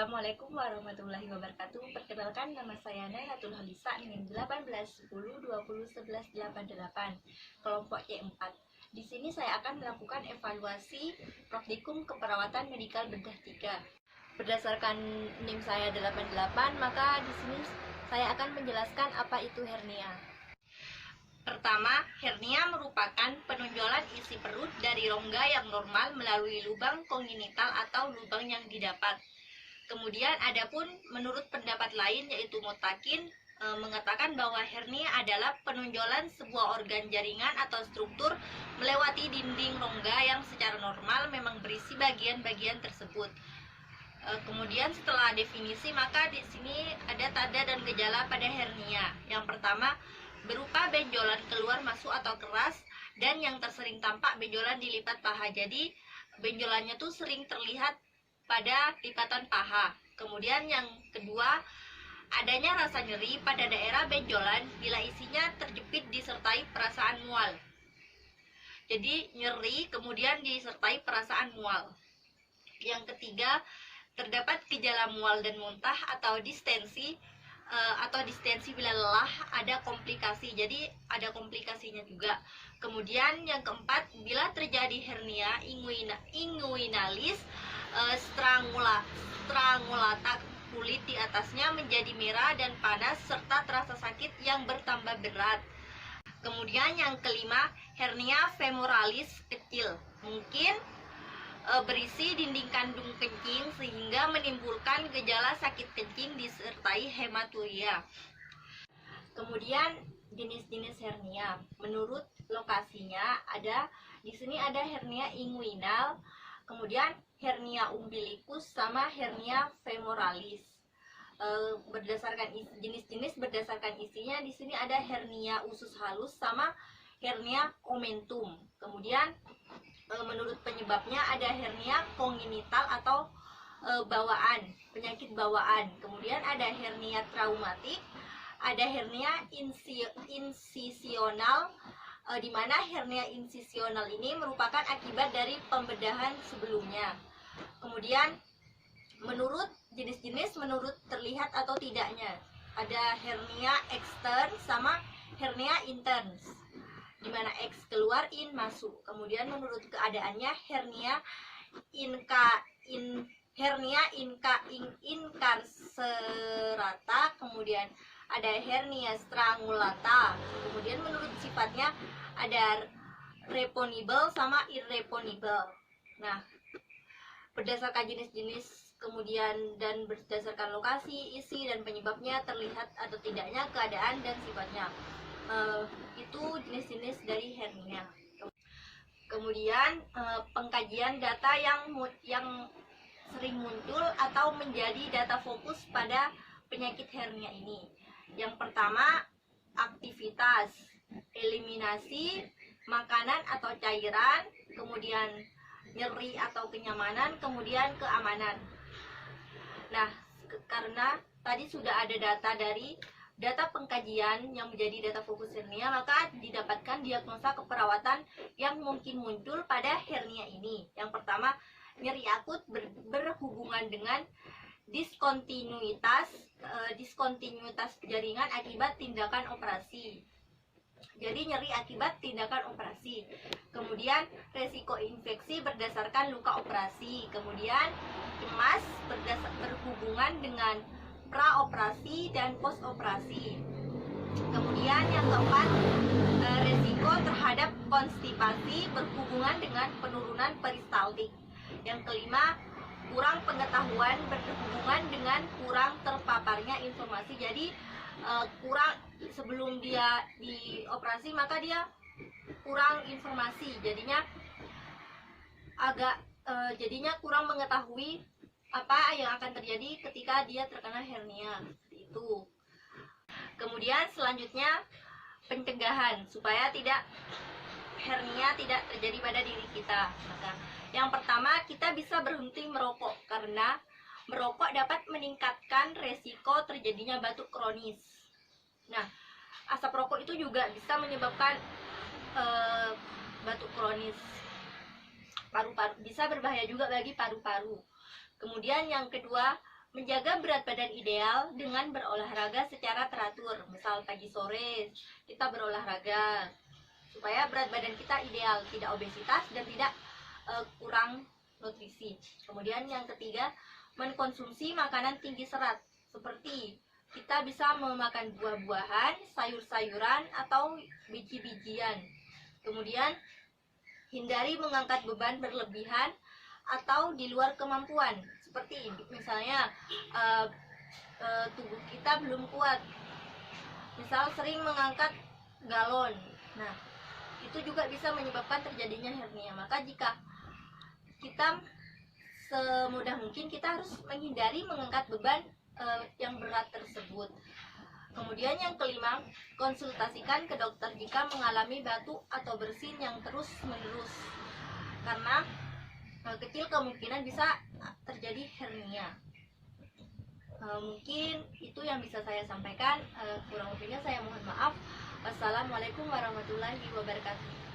Assalamualaikum warahmatullahi wabarakatuh. Perkenalkan, nama saya Nailatul Halisa dengan 18 10 20 11 88, kelompok C4. Di sini saya akan melakukan evaluasi praktikum keperawatan medikal bedah 3. Berdasarkan NIM saya 88, maka di sini saya akan menjelaskan apa itu hernia. Pertama, hernia merupakan penonjolan isi perut dari rongga yang normal melalui lubang kongenital atau lubang yang didapat. Kemudian adapun menurut pendapat lain yaitu Motakin mengatakan bahwa hernia adalah penonjolan sebuah organ jaringan atau struktur melewati dinding rongga yang secara normal memang berisi bagian-bagian tersebut. Kemudian setelah definisi, maka di sini ada tanda dan gejala pada hernia. Yang pertama, berupa benjolan keluar masuk atau keras, dan yang tersering tampak benjolan di lipat paha. Jadi benjolannya tuh sering terlihat pada lipatan paha. Kemudian yang kedua, adanya rasa nyeri pada daerah benjolan bila isinya terjepit disertai perasaan mual. Jadi nyeri kemudian disertai perasaan mual. Yang ketiga, terdapat gejala mual dan muntah atau distensi bila lelah, ada komplikasi. Jadi ada komplikasinya juga. Kemudian yang keempat, bila terjadi hernia inguinalis, strangulata kulit di atasnya menjadi merah dan panas serta terasa sakit yang bertambah berat. Kemudian yang kelima, hernia femoralis kecil, mungkin berisi dinding kandung kencing sehingga menimbulkan gejala sakit kencing disertai hematuria. Kemudian jenis-jenis hernia menurut lokasinya di sini ada hernia inguinal, kemudian hernia umbilikus sama hernia femoralis. Berdasarkan jenis-jenis berdasarkan isinya, di sini ada hernia usus halus sama hernia omentum. Kemudian menurut penyebabnya ada hernia kongenital atau bawaan, penyakit bawaan. Kemudian ada hernia traumatik, ada hernia insisional, di mana hernia insisional ini merupakan akibat dari pembedahan sebelumnya. Kemudian menurut jenis-jenis, menurut terlihat atau tidaknya, ada hernia ekstern sama hernia intern, di mana X keluar, in masuk. Kemudian menurut keadaannya hernia incarcerata, kemudian ada hernia strangulata. Kemudian menurut sifatnya ada reponibel sama irreponibel. Nah, berdasarkan jenis-jenis kemudian dan berdasarkan lokasi, isi dan penyebabnya, terlihat atau tidaknya keadaan dan sifatnya. Itu jenis-jenis dari hernia. Kemudian pengkajian data yang sering muncul atau menjadi data fokus pada penyakit hernia ini. Yang pertama, aktivitas, eliminasi makanan atau cairan, kemudian nyeri atau kenyamanan, kemudian keamanan. Nah, karena tadi sudah ada data pengkajian yang menjadi data fokus hernia, maka didapatkan diagnosa keperawatan yang mungkin muncul pada hernia ini. Yang pertama, nyeri akut berhubungan dengan diskontinuitas jaringan akibat tindakan operasi. Jadi nyeri akibat tindakan operasi. Kemudian resiko infeksi berdasarkan luka operasi. Kemudian cemas berhubungan dengan praoperasi dan postoperasi. Kemudian yang keempat, resiko terhadap konstipasi berhubungan dengan penurunan peristaltik. Yang kelima, kurang pengetahuan berhubungan dengan kurang terpaparnya informasi. Jadi kurang sebelum dia dioperasi, maka dia kurang informasi, jadinya jadinya kurang mengetahui apa yang akan terjadi ketika dia terkena hernia. Itu. Kemudian selanjutnya, pencegahan supaya hernia tidak terjadi pada diri kita. Maka yang pertama, kita bisa berhenti merokok karena merokok dapat meningkatkan resiko terjadinya batuk kronis. Nah, asap rokok itu juga bisa menyebabkan batuk kronis. Paru-paru bisa berbahaya juga bagi paru-paru. Kemudian yang kedua, Menjaga berat badan ideal dengan berolahraga secara teratur. Misal pagi sore kita berolahraga supaya berat badan kita ideal, tidak obesitas dan tidak kurang nutrisi. Kemudian yang ketiga, mengkonsumsi makanan tinggi serat seperti kita bisa memakan buah-buahan, sayur-sayuran atau biji-bijian. Kemudian hindari mengangkat beban berlebihan atau di luar kemampuan, seperti misalnya tubuh kita belum kuat, misal sering mengangkat galon. Nah, itu juga bisa menyebabkan terjadinya hernia. Maka jika kita semudah mungkin kita harus menghindari mengangkat beban yang berat tersebut. Kemudian yang kelima, konsultasikan ke dokter jika mengalami batuk atau bersin yang terus-menerus, karena kecil kemungkinan bisa terjadi hernia. Mungkin itu yang bisa saya sampaikan. Kurang lebihnya saya mohon maaf. Wassalamualaikum warahmatullahi wabarakatuh.